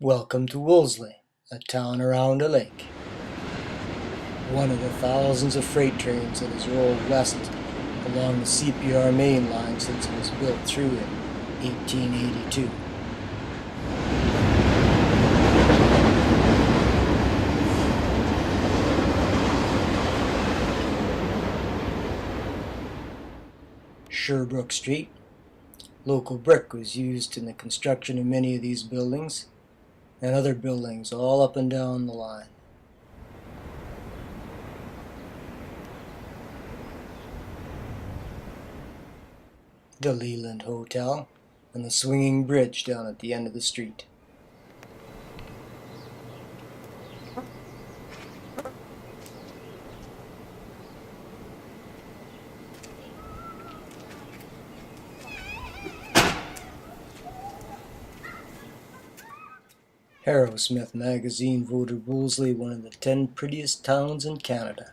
Welcome to Woolesley, a town around a lake. One of the thousands of freight trains that has rolled west along the CPR main line since it was built through in 1882. Sherbrooke Street. Local brick was used in the construction of many of these buildings and other buildings all up and down the line. The Leland Hotel and the swinging bridge down at the end of the street. Harrowsmith magazine voted Wolseley one of the 10 prettiest towns in Canada.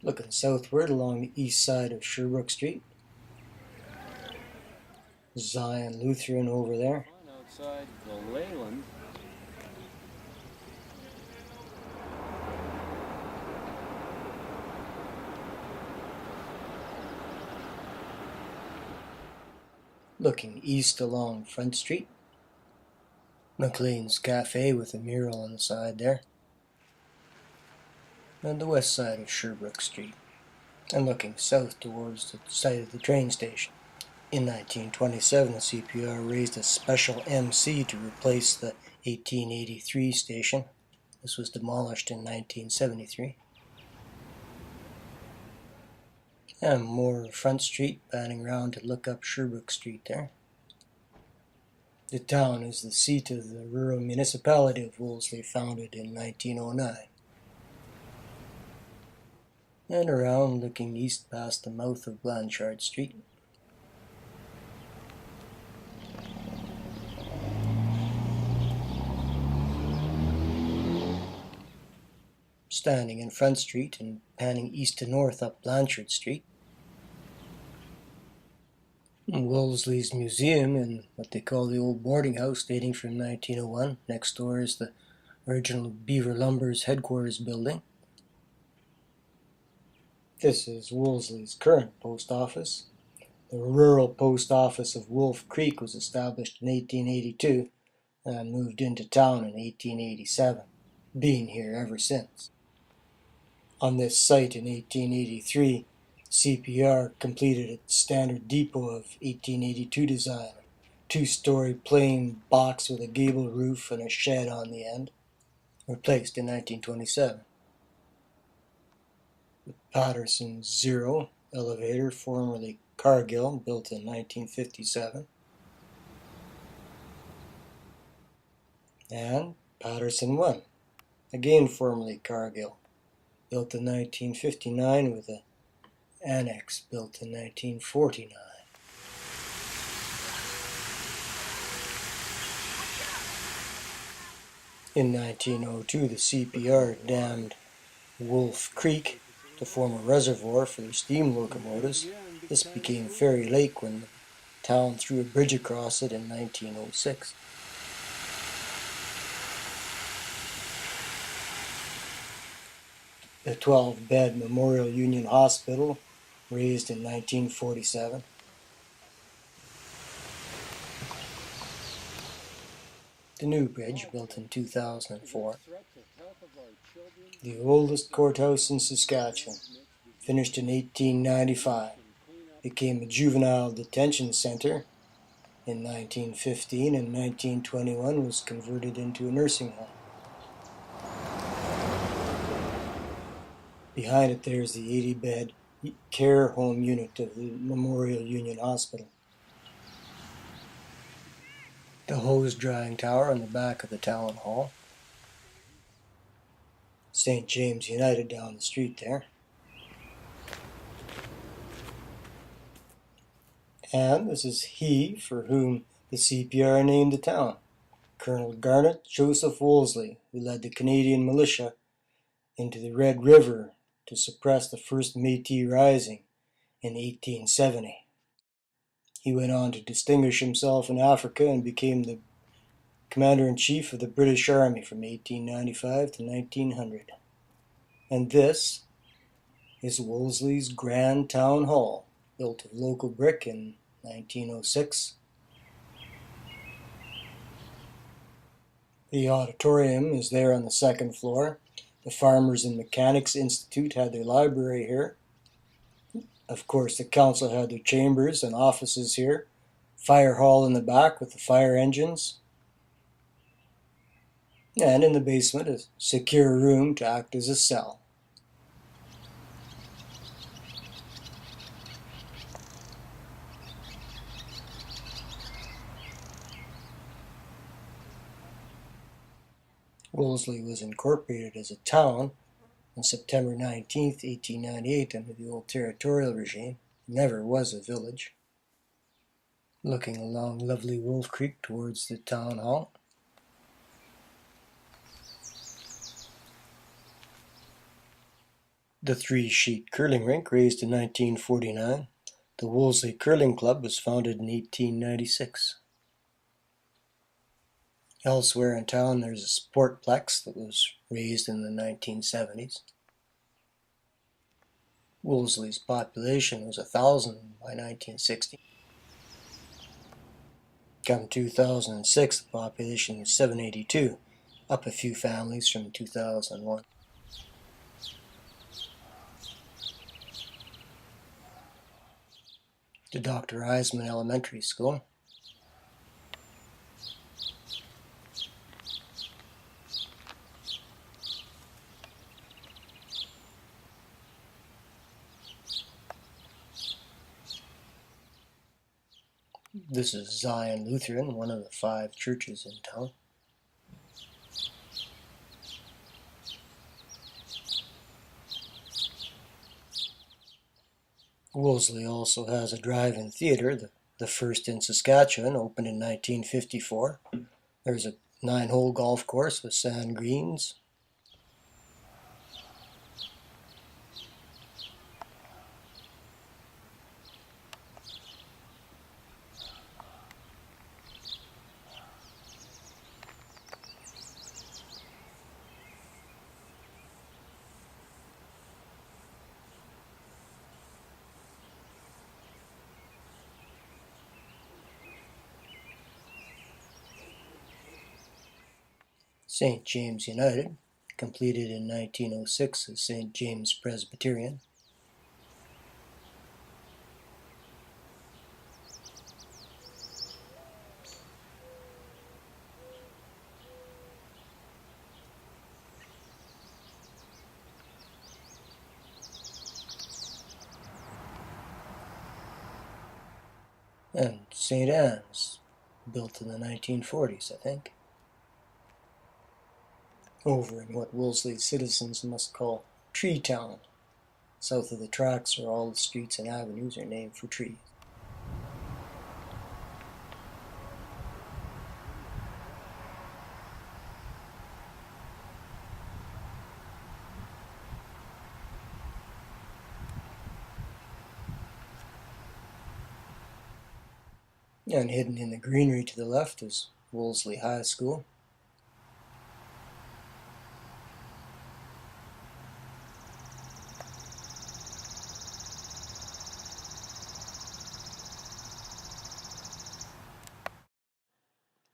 Looking southward along the east side of Sherbrooke Street. Zion Lutheran over there. Outside the Leyland. Looking east along Front Street. McLean's Cafe with a mural on the side there. And the west side of Sherbrooke Street. And looking south towards the site of the train station. In 1927, the CPR raised a special MC to replace the 1883 station. This was demolished in 1973. And more Front Street, panning round to look up Sherbrooke Street there. The town is the seat of the rural municipality of Wolseley, founded in 1909. And around, looking east past the mouth of Blanchard Street. Standing in Front Street and panning east to north up Blanchard Street. Wolseley's museum and what they call the old boarding house, dating from 1901. Next door is the original Beaver Lumber's headquarters building. This is Wolseley's current post office. The rural post office of Wolf Creek was established in 1882 and moved into town in 1887, being here ever since. On this site in 1883, CPR completed its standard depot of 1882 design, a 2-story plain box with a gable roof and a shed on the end, replaced in 1927. The Patterson Zero elevator, formerly Cargill, built in 1957. And Patterson 1, again formerly Cargill, built in 1959 with an annex built in 1949. In 1902, the CPR dammed Wolf Creek to form a reservoir for their steam locomotives. This became Ferry Lake when the town threw a bridge across it in 1906. The 12-bed Memorial Union Hospital, raised in 1947. The new bridge, built in 2004. The oldest courthouse in Saskatchewan, finished in 1895, became a juvenile detention center in 1915, and 1921 was converted into a nursing home. Behind it there is the 80-bed care home unit of the Memorial Union Hospital. The hose drying tower on the back of the town hall. St. James United down the street there. And this is he for whom the CPR named the town, Colonel Garnet Joseph Wolseley, who led the Canadian militia into the Red River to suppress the first Métis Rising in 1870. He went on to distinguish himself in Africa and became the Commander-in-Chief of the British Army from 1895 to 1900. And this is Wolseley's Grand Town Hall, built of local brick in 1906. The auditorium is there on the second floor. The Farmers and Mechanics Institute had their library here. Of course, the council had their chambers and offices here. Fire hall in the back with the fire engines. And in the basement, a secure room to act as a cell. Wolseley was incorporated as a town on September 19, 1898 under the old territorial regime. It never was a village. Looking along lovely Wolf Creek towards the town hall. The three-sheet curling rink raised in 1949. The Wolseley Curling Club was founded in 1896. Elsewhere in town there's a sportplex that was raised in the 1970s. Wolseley's population was 1,000 by 1960. Come 2006, the population was 782, up a few families from 2001. To Dr. Eisman Elementary School. This is Zion Lutheran, one of the 5 churches in town. Wolseley also has a drive-in theater, the first in Saskatchewan, opened in 1954. There's a 9-hole golf course with sand greens. St. James United, completed in 1906 as St. James Presbyterian. And St. Anne's, built in the 1940s, I think. Over in what Wolseley citizens must call Tree Town. South of the tracks where all the streets and avenues are named for trees. And hidden in the greenery to the left is Wolseley High School.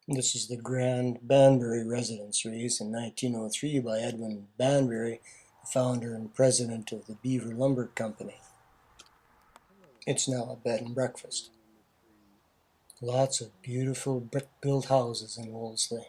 This is the Grand Banbury residence raised in 1903 by Edwin Banbury, the founder and president of the Beaver Lumber Company. It's now a bed and breakfast. Lots of beautiful brick-built houses in Wolseley.